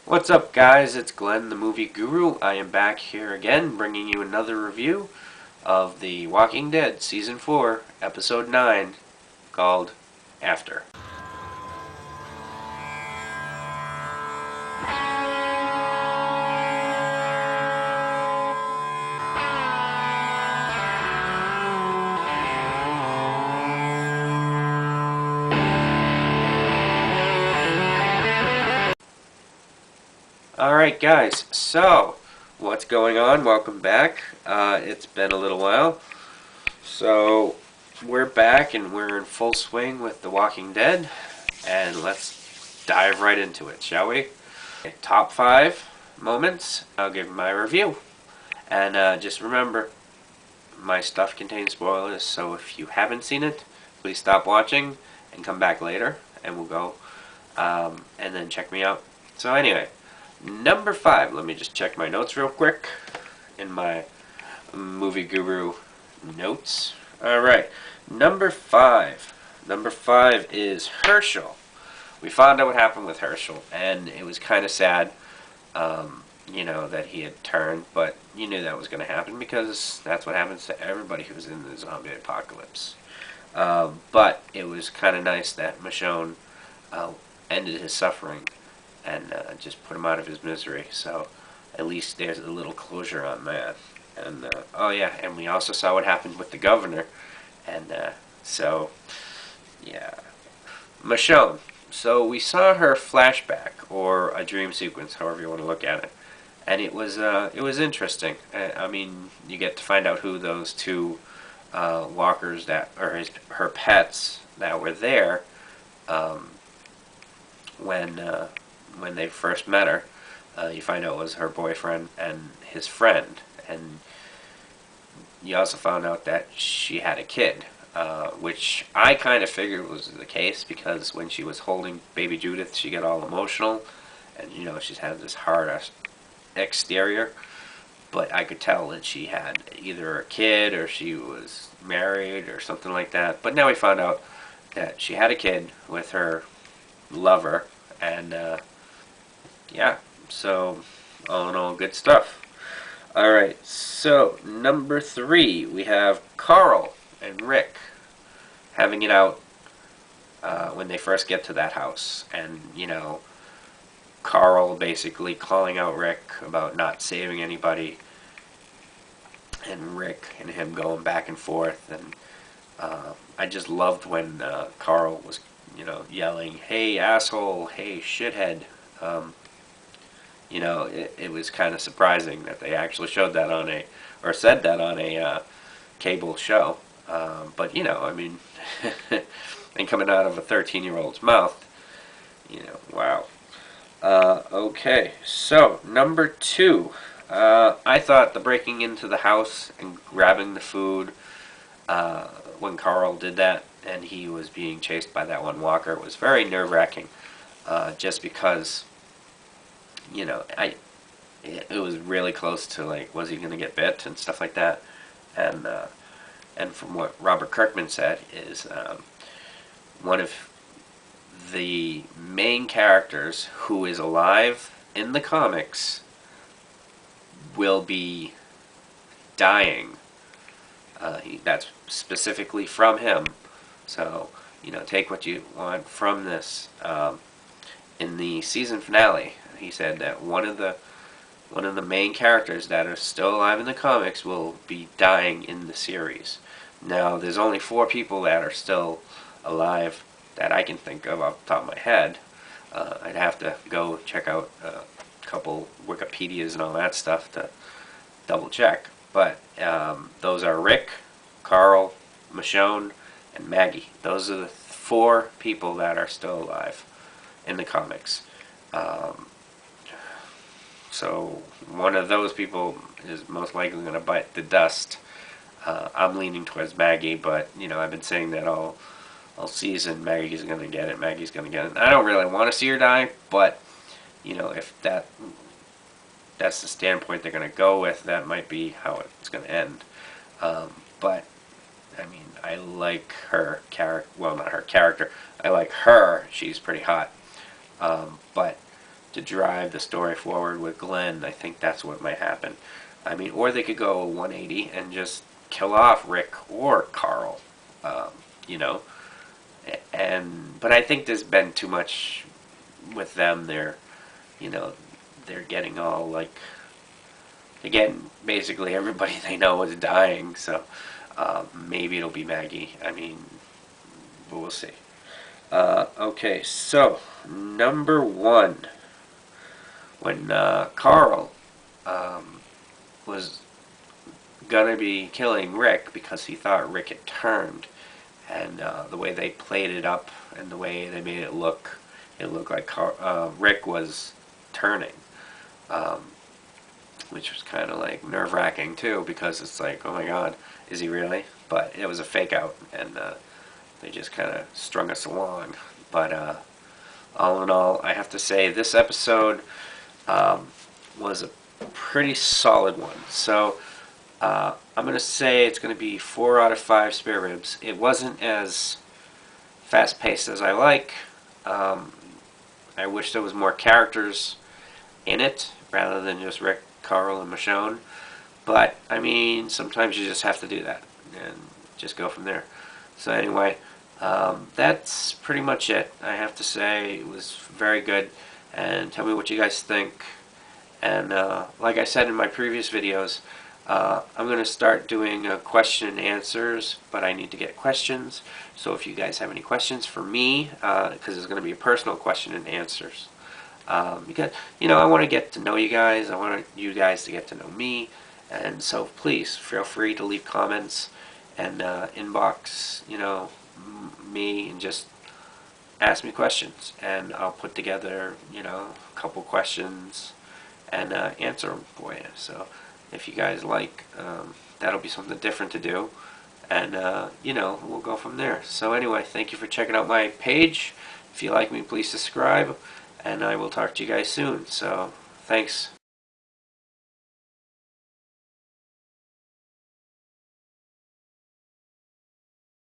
What's up, guys? It's Glenn, the movie guru. I am back here again, bringing you another review of The Walking Dead Season 4, Episode 9, called After. Alright, guys, so what's going on? Welcome back. It's been a little while. So, we're back and we're in full swing with The Walking Dead, and let's dive right into it, shall we? Top 5 moments. I'll give my review. And just remember, my stuff contains spoilers, so if you haven't seen it, please stop watching and come back later, and we'll go, and then check me out. So anyway, number 5, let me just check my notes real quick in my movie guru notes. Alright, number 5. Number 5 is Herschel. We found out what happened with Herschel, and it was kind of sad, that he had turned, but you knew that was going to happen because that's what happens to everybody who's in the zombie apocalypse. But it was kind of nice that Michonne ended his suffering and just put him out of his misery. So at least there's a little closure on that. And oh yeah, and we also saw what happened with the governor. And so yeah, Michonne. So we saw her flashback or a dream sequence, however you want to look at it, and it was interesting. I mean, you get to find out who those two walkers that or her pets that were there when they first met her. You find out it was her boyfriend and his friend, and you also found out that she had a kid, which I kind of figured was the case because when she was holding baby Judith, she got all emotional, and she's had this hard exterior, but I could tell that she had either a kid or she was married or something like that. But now we found out that she had a kid with her lover, and yeah, so all in all, good stuff. Alright, so number 3, we have Carl and Rick having it out when they first get to that house. And, Carl basically calling out Rick about not saving anybody, and Rick and him going back and forth. And I just loved when Carl was, yelling, "Hey, asshole, hey, shithead." It was kind of surprising that they actually showed that or said that on a cable show. But, I mean, and coming out of a 13-year-old's mouth, wow. Okay, so number 2. I thought the breaking into the house and grabbing the food when Carl did that and he was being chased by that one walker was very nerve-wracking, just because it was really close to, like, was he going to get bit and stuff like that. And from what Robert Kirkman said is one of the main characters who is alive in the comics will be dying. That's specifically from him. So, take what you want from this. In the season finale, he said that one of the main characters that are still alive in the comics will be dying in the series. Now, there's only 4 people that are still alive that I can think of off the top of my head. I'd have to go check out a couple Wikipedias and all that stuff to double check. But those are Rick, Carl, Michonne, and Maggie. Those are the 4 people that are still alive in the comics. So one of those people is most likely going to bite the dust. I'm leaning towards Maggie, but I've been saying that all season. Maggie's going to get it. Maggie's going to get it. I don't really want to see her die, but if that's the standpoint they're going to go with, that might be how it's going to end. But I mean, I like her character. Well, not her character. I like her. She's pretty hot. But to drive the story forward with Glenn. I think that's what might happen. I mean, or they could go 180 and just kill off Rick or Carl, you know. But I think there's been too much with them. You know, they're getting all like, again, basically everybody they know is dying. So maybe it'll be Maggie. I mean, but we'll see. Okay, so number one, when Carl was gonna be killing Rick because he thought Rick had turned, and the way they played it up and the way they made it looked like Rick was turning, which was kind of like nerve-wracking too, because it's like, oh my God, is he really? But it was a fake out, and they just kind of strung us along. But all in all, I have to say this episode was a pretty solid one. So I'm going to say it's going to be 4 out of 5 spare ribs. It wasn't as fast-paced as I like. I wish there was more characters in it rather than just Rick, Carl, and Michonne. But, I mean, sometimes you just have to do that and just go from there. So anyway, that's pretty much it. I have to say it was very good. And tell me what you guys think. And like I said in my previous videos, I'm going to start doing question and answers, but I need to get questions. So if you guys have any questions for me, because it's going to be a personal question and answers. Because, you know, I want to get to know you guys. I want you guys to get to know me. And so please feel free to leave comments and inbox, you know, me and just ask me questions. And I'll put together, you know, a couple questions and answer them for you. So if you guys like, that'll be something different to do. And, you know, we'll go from there. So anyway, thank you for checking out my page. If you like me, please subscribe. And I will talk to you guys soon. So, thanks.